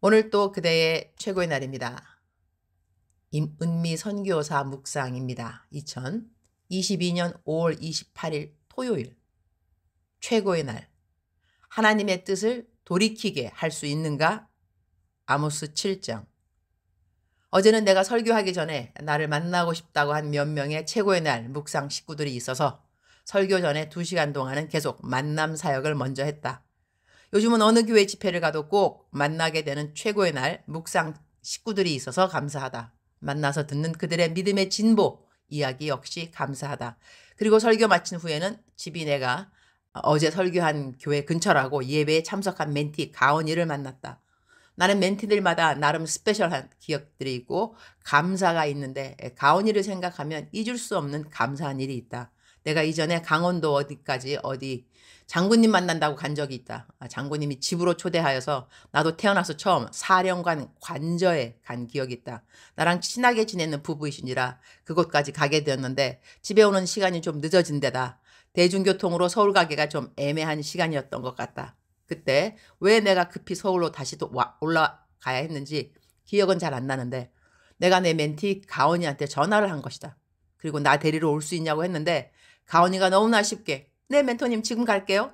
오늘 또 그대의 최고의 날입니다. 임은미 선교사 묵상입니다. 2022년 5월 28일 토요일 최고의 날. 하나님의 뜻을 돌이키게 할 수 있는가? 아모스 7장. 어제는 내가 설교하기 전에 나를 만나고 싶다고 한 몇 명의 최고의 날 묵상 식구들이 있어서 설교 전에 2시간 동안은 계속 만남 사역을 먼저 했다. 요즘은 어느 교회 집회를 가도 꼭 만나게 되는 최고의 날 묵상 식구들이 있어서 감사하다. 만나서 듣는 그들의 믿음의 진보 이야기 역시 감사하다. 그리고 설교 마친 후에는 집이 내가 어제 설교한 교회 근처라고 예배에 참석한 멘티 가온이를 만났다. 나는 멘티들마다 나름 스페셜한 기억들이 있고 감사가 있는데 가온이를 생각하면 잊을 수 없는 감사한 일이 있다. 내가 이전에 강원도 어디 장군님 만난다고 간 적이 있다. 장군님이 집으로 초대하여서 나도 태어나서 처음 사령관 관저에 간 기억이 있다. 나랑 친하게 지내는 부부이시니라 그곳까지 가게 되었는데 집에 오는 시간이 좀 늦어진 데다 대중교통으로 서울 가기가 좀 애매한 시간이었던 것 같다. 그때 왜 내가 급히 서울로 다시 또 올라가야 했는지 기억은 잘 안 나는데 내가 내 멘티 가온이한테 전화를 한 것이다. 그리고 나 데리러 올 수 있냐고 했는데 가온이가 너무나 쉽게 네 멘토님 지금 갈게요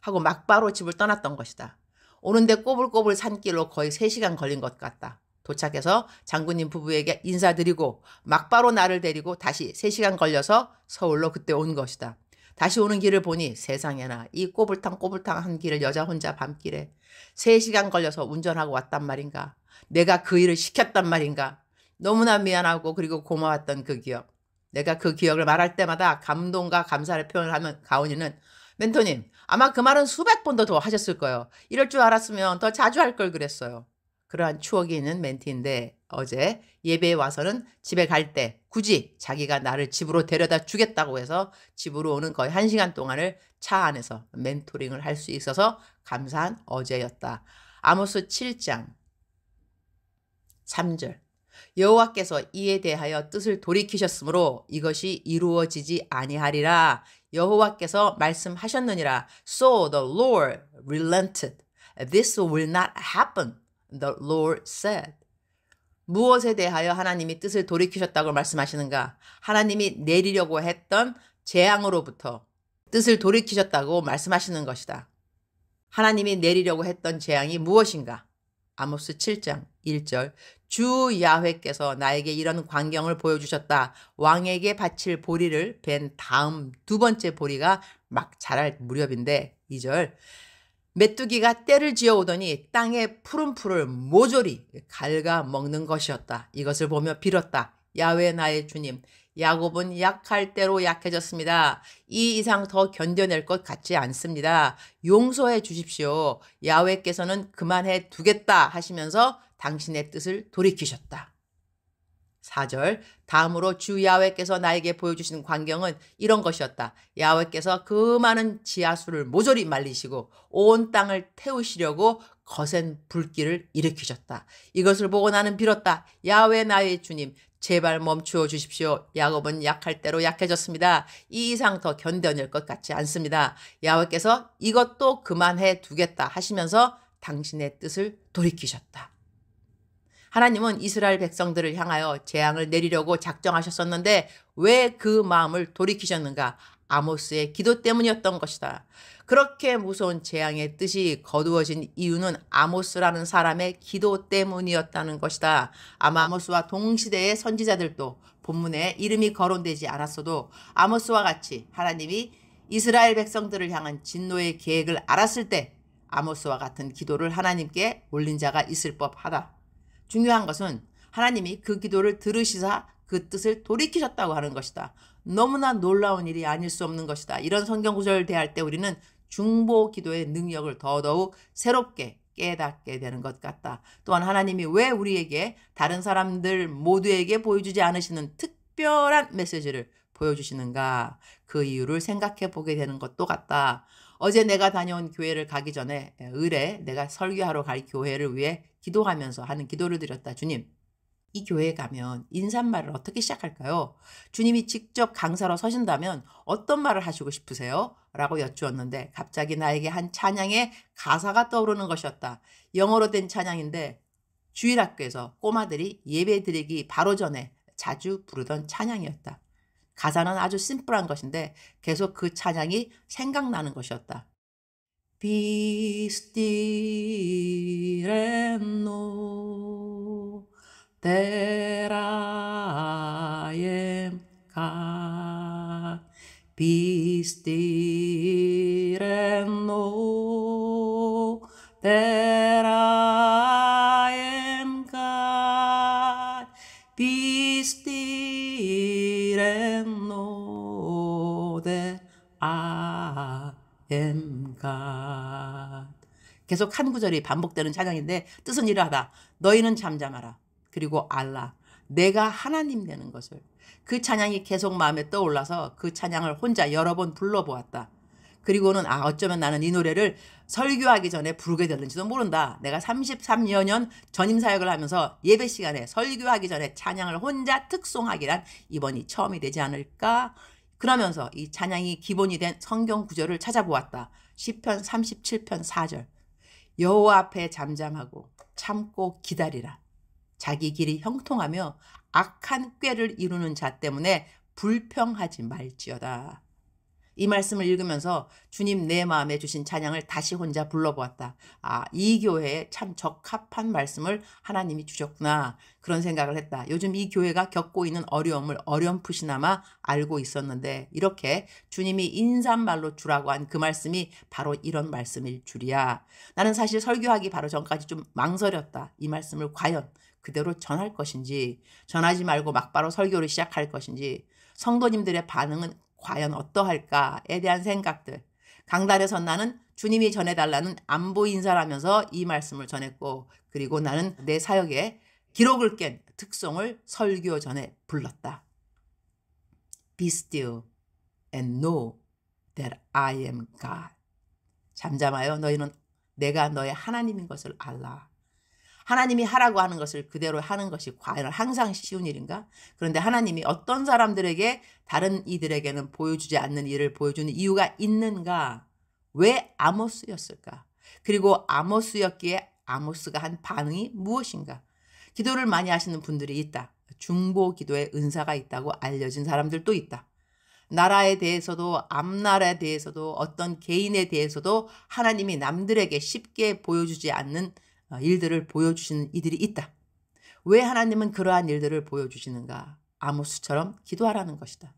하고 막바로 집을 떠났던 것이다. 오는데 꼬불꼬불 산길로 거의 3시간 걸린 것 같다. 도착해서 장군님 부부에게 인사드리고 막바로 나를 데리고 다시 3시간 걸려서 서울로 그때 온 것이다. 다시 오는 길을 보니 세상에나 이 꼬불탕꼬불탕한 길을 여자 혼자 밤길에 3시간 걸려서 운전하고 왔단 말인가. 내가 그 일을 시켰단 말인가. 너무나 미안하고 그리고 고마웠던 그 기억. 내가 그 기억을 말할 때마다 감동과 감사를 표현하면 가온이는 멘토님 아마 그 말은 수백 번도 더 하셨을 거예요. 이럴 줄 알았으면 더 자주 할 걸 그랬어요. 그러한 추억이 있는 멘티인데 어제 예배에 와서는 집에 갈 때 굳이 자기가 나를 집으로 데려다 주겠다고 해서 집으로 오는 거의 1시간 동안을 차 안에서 멘토링을 할 수 있어서 감사한 어제였다. 아모스 7장 3절. 여호와께서 이에 대하여 뜻을 돌이키셨으므로 이것이 이루어지지 아니하리라. 여호와께서 말씀하셨느니라. So the Lord relented. This will not happen. The Lord said. 무엇에 대하여 하나님이 뜻을 돌이키셨다고 말씀하시는가? 하나님이 내리려고 했던 재앙으로부터 뜻을 돌이키셨다고 말씀하시는 것이다. 하나님이 내리려고 했던 재앙이 무엇인가? 아모스 7장 1절. 주 야훼께서 나에게 이런 광경을 보여주셨다. 왕에게 바칠 보리를 벤 다음 두 번째 보리가 막 자랄 무렵인데 2절. 메뚜기가 떼를 지어오더니 땅의 푸른 풀을 모조리 갉아먹는 것이었다. 이것을 보며 빌었다. 야훼 나의 주님, 야곱은 약할 대로 약해졌습니다. 이 이상 더 견뎌낼 것 같지 않습니다. 용서해 주십시오. 야훼께서는 그만해 두겠다 하시면서 당신의 뜻을 돌이키셨다. 4절. 다음으로 주 야훼께서 나에게 보여주신 광경은 이런 것이었다. 야훼께서 그 많은 지하수를 모조리 말리시고 온 땅을 태우시려고 거센 불길을 일으키셨다. 이것을 보고 나는 빌었다. 야훼 나의 주님, 제발 멈추어 주십시오. 야곱은 약할 대로 약해졌습니다. 이 이상 더 견뎌낼 것 같지 않습니다. 야훼께서 이것도 그만해 두겠다 하시면서 당신의 뜻을 돌이키셨다. 하나님은 이스라엘 백성들을 향하여 재앙을 내리려고 작정하셨었는데 왜 그 마음을 돌이키셨는가? 아모스의 기도 때문이었던 것이다. 그렇게 무서운 재앙의 뜻이 거두어진 이유는 아모스라는 사람의 기도 때문이었다는 것이다. 아마 아모스와 동시대의 선지자들도 본문에 이름이 거론되지 않았어도 아모스와 같이 하나님이 이스라엘 백성들을 향한 진노의 계획을 알았을 때 아모스와 같은 기도를 하나님께 올린 자가 있을 법하다. 중요한 것은 하나님이 그 기도를 들으시사 그 뜻을 돌이키셨다고 하는 것이다. 너무나 놀라운 일이 아닐 수 없는 것이다. 이런 성경 구절을 대할 때 우리는 중보 기도의 능력을 더더욱 새롭게 깨닫게 되는 것 같다. 또한 하나님이 왜 우리에게 다른 사람들 모두에게 보여주지 않으시는 특별한 메시지를 보여주시는가? 그 이유를 생각해 보게 되는 것도 같다. 어제 내가 다녀온 교회를 가기 전에 을에 내가 설교하러 갈 교회를 위해 기도하면서 하는 기도를 드렸다. 주님, 이 교회에 가면 인사말을 어떻게 시작할까요? 주님이 직접 강사로 서신다면 어떤 말을 하시고 싶으세요? 라고 여쭈었는데 갑자기 나에게 한 찬양의 가사가 떠오르는 것이었다. 영어로 된 찬양인데 주일학교에서 꼬마들이 예배드리기 바로 전에 자주 부르던 찬양이었다. 가사는 아주 심플한 것인데 계속 그 찬양이 생각나는 것이었다. Be still and know that I am God. Be still and know that I am God. Be still and know that I am God. 계속 한 구절이 반복되는 찬양인데 뜻은 이러하다. 너희는 잠잠하라. 그리고 알라. 내가 하나님 되는 것을. 그 찬양이 계속 마음에 떠올라서 그 찬양을 혼자 여러 번 불러보았다. 그리고는 어쩌면 나는 이 노래를 설교하기 전에 부르게 될는지도 모른다. 내가 33여 년 전임사역을 하면서 예배 시간에 설교하기 전에 찬양을 혼자 특송하기란 이번이 처음이 되지 않을까? 그러면서 이 찬양이 기본이 된 성경 구절을 찾아보았다. 시편 37편 4절. 여호와 앞에 잠잠하고 참고 기다리라. 자기 길이 형통하며 악한 꾀를 이루는 자 때문에 불평하지 말지어다. 이 말씀을 읽으면서 주님 내 마음에 주신 찬양을 다시 혼자 불러보았다. 이 교회에 참 적합한 말씀을 하나님이 주셨구나. 그런 생각을 했다. 요즘 이 교회가 겪고 있는 어려움을 어렴풋이나마 알고 있었는데 이렇게 주님이 인사말로 주라고 한 그 말씀이 바로 이런 말씀일 줄이야. 나는 사실 설교하기 바로 전까지 좀 망설였다. 이 말씀을 과연 그대로 전할 것인지, 전하지 말고 막바로 설교를 시작할 것인지, 성도님들의 반응은 과연 어떠할까에 대한 생각들. 강단에서 나는 주님이 전해달라는 안부 인사를 하면서 이 말씀을 전했고, 그리고 나는 내 사역에 기록을 깬 특송을 설교 전에 불렀다. Be still and know that I am God. 잠잠하여 너희는 내가 너의 하나님인 것을 알라. 하나님이 하라고 하는 것을 그대로 하는 것이 과연 항상 쉬운 일인가? 그런데 하나님이 어떤 사람들에게 다른 이들에게는 보여주지 않는 일을 보여주는 이유가 있는가? 왜 아모스였을까? 그리고 아모스였기에 아모스가 한 반응이 무엇인가? 기도를 많이 하시는 분들이 있다. 중보 기도에 은사가 있다고 알려진 사람들도 있다. 나라에 대해서도 앞나라에 대해서도 어떤 개인에 대해서도 하나님이 남들에게 쉽게 보여주지 않는 일들을 보여주시는 이들이 있다. 왜 하나님은 그러한 일들을 보여주시는가? 아모스처럼 기도하라는 것이다.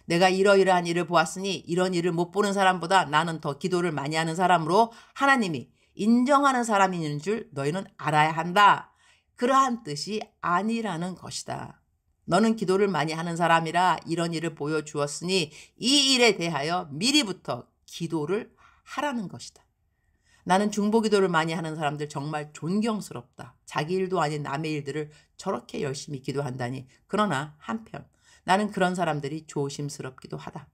내가 이러이러한 일을 보았으니 이런 일을 못 보는 사람보다 나는 더 기도를 많이 하는 사람으로 하나님이 인정하는 사람이 있는 줄 너희는 알아야 한다. 그러한 뜻이 아니라는 것이다. 너는 기도를 많이 하는 사람이라 이런 일을 보여주었으니 이 일에 대하여 미리부터 기도를 하라는 것이다. 나는 중보기도를 많이 하는 사람들 정말 존경스럽다. 자기 일도 아닌 남의 일들을 저렇게 열심히 기도한다니. 그러나 한편 나는 그런 사람들이 조심스럽기도 하다.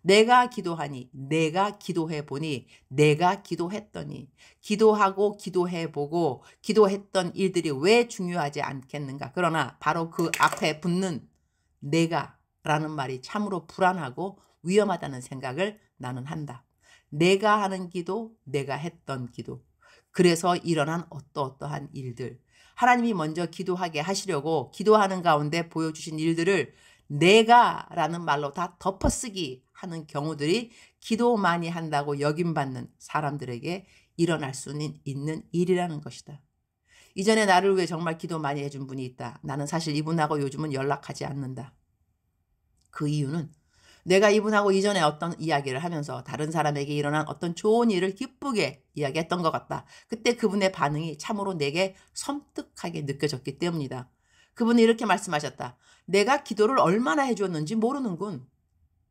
내가 기도하니, 내가 기도해보니, 내가 기도했더니, 기도하고 기도해보고 기도했던 일들이 왜 중요하지 않겠는가. 그러나 바로 그 앞에 붙는 내가라는 말이 참으로 불안하고 위험하다는 생각을 나는 한다. 내가 하는 기도, 내가 했던 기도. 그래서 일어난 어떠한 일들. 하나님이 먼저 기도하게 하시려고 기도하는 가운데 보여주신 일들을 내가라는 말로 다 덮어쓰기 하는 경우들이 기도 많이 한다고 여김받는 사람들에게 일어날 수 있는 일이라는 것이다. 이전에 나를 위해 정말 기도 많이 해준 분이 있다. 나는 사실 이분하고 요즘은 연락하지 않는다. 그 이유는 내가 이분하고 이전에 어떤 이야기를 하면서 다른 사람에게 일어난 어떤 좋은 일을 기쁘게 이야기했던 것 같다. 그때 그분의 반응이 참으로 내게 섬뜩하게 느껴졌기 때문이다. 그분이 이렇게 말씀하셨다. 내가 기도를 얼마나 해주었는지 모르는군.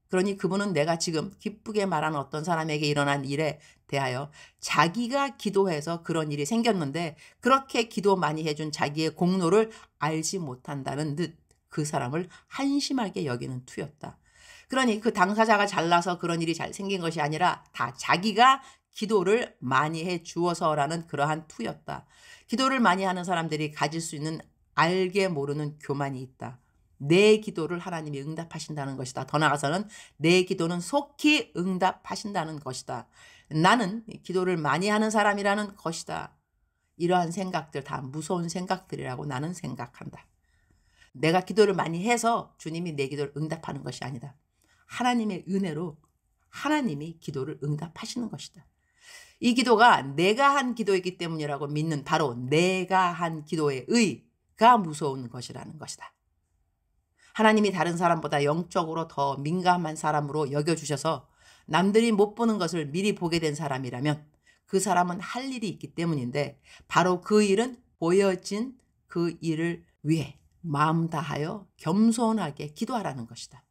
그러니 그분은 내가 지금 기쁘게 말하는 어떤 사람에게 일어난 일에 대하여 자기가 기도해서 그런 일이 생겼는데 그렇게 기도 많이 해준 자기의 공로를 알지 못한다는 듯 그 사람을 한심하게 여기는 투였다. 그러니 그 당사자가 잘나서 그런 일이 잘 생긴 것이 아니라 다 자기가 기도를 많이 해 주어서라는 그러한 투였다. 기도를 많이 하는 사람들이 가질 수 있는 알게 모르는 교만이 있다. 내 기도를 하나님이 응답하신다는 것이다. 더 나아가서는 내 기도는 속히 응답하신다는 것이다. 나는 기도를 많이 하는 사람이라는 것이다. 이러한 생각들 다 무서운 생각들이라고 나는 생각한다. 내가 기도를 많이 해서 주님이 내 기도를 응답하는 것이 아니다. 하나님의 은혜로 하나님이 기도를 응답하시는 것이다. 이 기도가 내가 한 기도이기 때문이라고 믿는 바로 내가 한 기도의 의가 무서운 것이라는 것이다. 하나님이 다른 사람보다 영적으로 더 민감한 사람으로 여겨주셔서 남들이 못 보는 것을 미리 보게 된 사람이라면 그 사람은 할 일이 있기 때문인데 바로 그 일은 보여진 그 일을 위해 마음 다하여 겸손하게 기도하라는 것이다.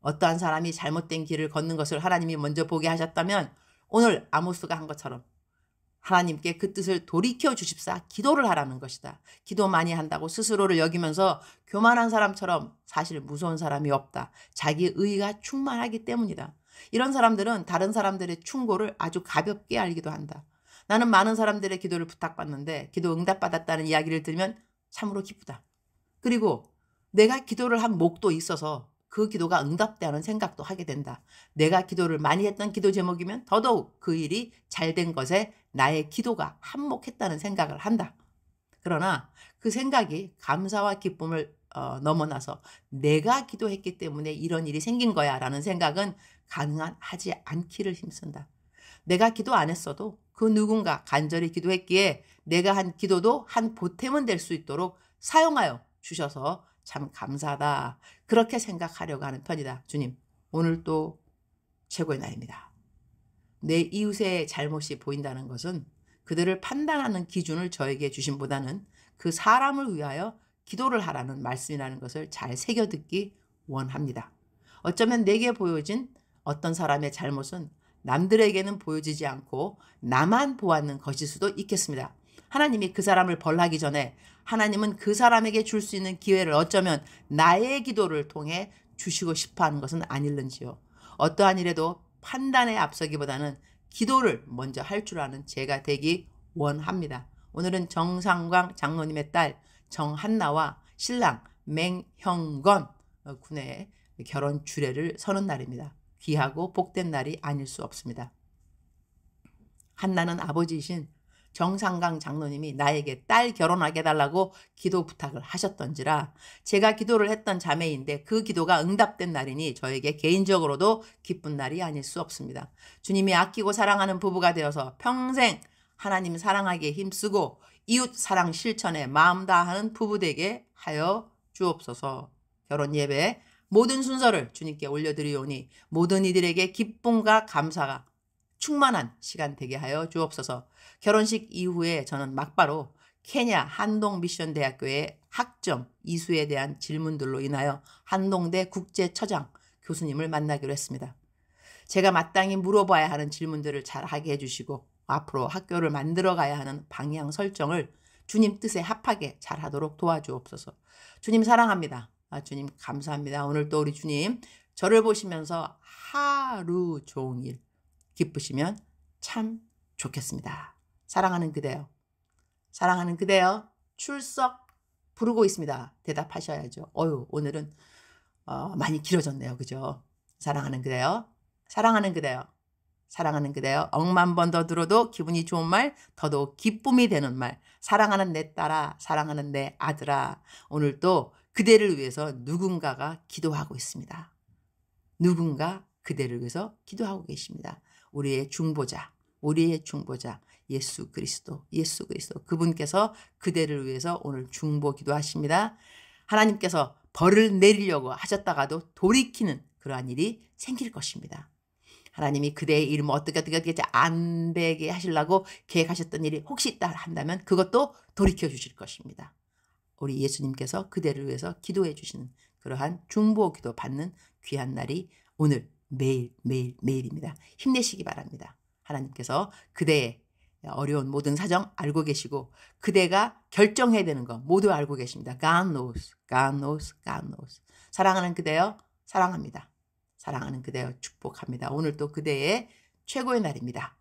어떠한 사람이 잘못된 길을 걷는 것을 하나님이 먼저 보게 하셨다면 오늘 아모스가 한 것처럼 하나님께 그 뜻을 돌이켜 주십사 기도를 하라는 것이다. 기도 많이 한다고 스스로를 여기면서 교만한 사람처럼 사실 무서운 사람이 없다. 자기 의가 충만하기 때문이다. 이런 사람들은 다른 사람들의 충고를 아주 가볍게 알기도 한다. 나는 많은 사람들의 기도를 부탁받는데 기도 응답받았다는 이야기를 들으면 참으로 기쁘다. 그리고 내가 기도를 한 목도 있어서 그 기도가 응답되는 생각도 하게 된다. 내가 기도를 많이 했던 기도 제목이면 더더욱 그 일이 잘된 것에 나의 기도가 한몫했다는 생각을 한다. 그러나 그 생각이 감사와 기쁨을 넘어나서 내가 기도했기 때문에 이런 일이 생긴 거야 라는 생각은 가능한 하지 않기를 힘쓴다. 내가 기도 안 했어도 그 누군가 간절히 기도했기에 내가 한 기도도 한 보탬은 될 수 있도록 사용하여 주셔서 참 감사하다. 그렇게 생각하려고 하는 편이다. 주님, 오늘 또 최고의 날입니다. 내 이웃의 잘못이 보인다는 것은 그들을 판단하는 기준을 저에게 주심보다는 그 사람을 위하여 기도를 하라는 말씀이라는 것을 잘 새겨듣기 원합니다. 어쩌면 내게 보여진 어떤 사람의 잘못은 남들에게는 보여지지 않고 나만 보았는 것일 수도 있겠습니다. 하나님이 그 사람을 벌하기 전에 하나님은 그 사람에게 줄 수 있는 기회를 어쩌면 나의 기도를 통해 주시고 싶어하는 것은 아닐는지요. 어떠한 일에도 판단에 앞서기보다는 기도를 먼저 할 줄 아는 제가 되기 원합니다. 오늘은 정상광 장로님의 딸 정한나와 신랑 맹형건 군의 결혼 주례를 서는 날입니다. 귀하고 복된 날이 아닐 수 없습니다. 한나는 아버지이신 정상강 장로님이 나에게 딸 결혼하게 해달라고 기도 부탁을 하셨던지라 제가 기도를 했던 자매인데 그 기도가 응답된 날이니 저에게 개인적으로도 기쁜 날이 아닐 수 없습니다. 주님이 아끼고 사랑하는 부부가 되어서 평생 하나님 사랑하기에 힘쓰고 이웃 사랑 실천에 마음 다하는 부부 되게 하여 주옵소서. 결혼 예배 모든 순서를 주님께 올려드리오니 모든 이들에게 기쁨과 감사가 충만한 시간 되게 하여 주옵소서. 결혼식 이후에 저는 막바로 케냐 한동미션대학교의 학점 이수에 대한 질문들로 인하여 한동대 국제처장 교수님을 만나기로 했습니다. 제가 마땅히 물어봐야 하는 질문들을 잘 하게 해주시고 앞으로 학교를 만들어가야 하는 방향 설정을 주님 뜻에 합하게 잘 하도록 도와주옵소서. 주님 사랑합니다. 주님 감사합니다. 오늘 또 우리 주님 저를 보시면서 하루 종일 기쁘시면 참 좋겠습니다. 사랑하는 그대여. 사랑하는 그대여. 출석 부르고 있습니다. 대답하셔야죠. 오늘은 많이 길어졌네요. 그죠? 사랑하는 그대여. 사랑하는 그대여. 사랑하는 그대여. 억만 번 더 들어도 기분이 좋은 말, 더더욱 기쁨이 되는 말. 사랑하는 내 딸아, 사랑하는 내 아들아. 오늘 또 그대를 위해서 누군가가 기도하고 있습니다. 누군가 그대를 위해서 기도하고 계십니다. 우리의 중보자, 우리의 중보자 예수 그리스도, 예수 그리스도 그분께서 그대를 위해서 오늘 중보 기도하십니다. 하나님께서 벌을 내리려고 하셨다가도 돌이키는 그러한 일이 생길 것입니다. 하나님이 그대의 이름 어떻게 안 되게 하시려고 계획하셨던 일이 혹시 있다 한다면 그것도 돌이켜 주실 것입니다. 우리 예수님께서 그대를 위해서 기도해 주시는 그러한 중보 기도 받는 귀한 날이 오늘 매일입니다. 힘내시기 바랍니다. 하나님께서 그대의 어려운 모든 사정 알고 계시고 그대가 결정해야 되는 거 모두 알고 계십니다. God knows, God knows, God knows. 사랑하는 그대여 사랑합니다. 사랑하는 그대여 축복합니다. 오늘 또 그대의 최고의 날입니다.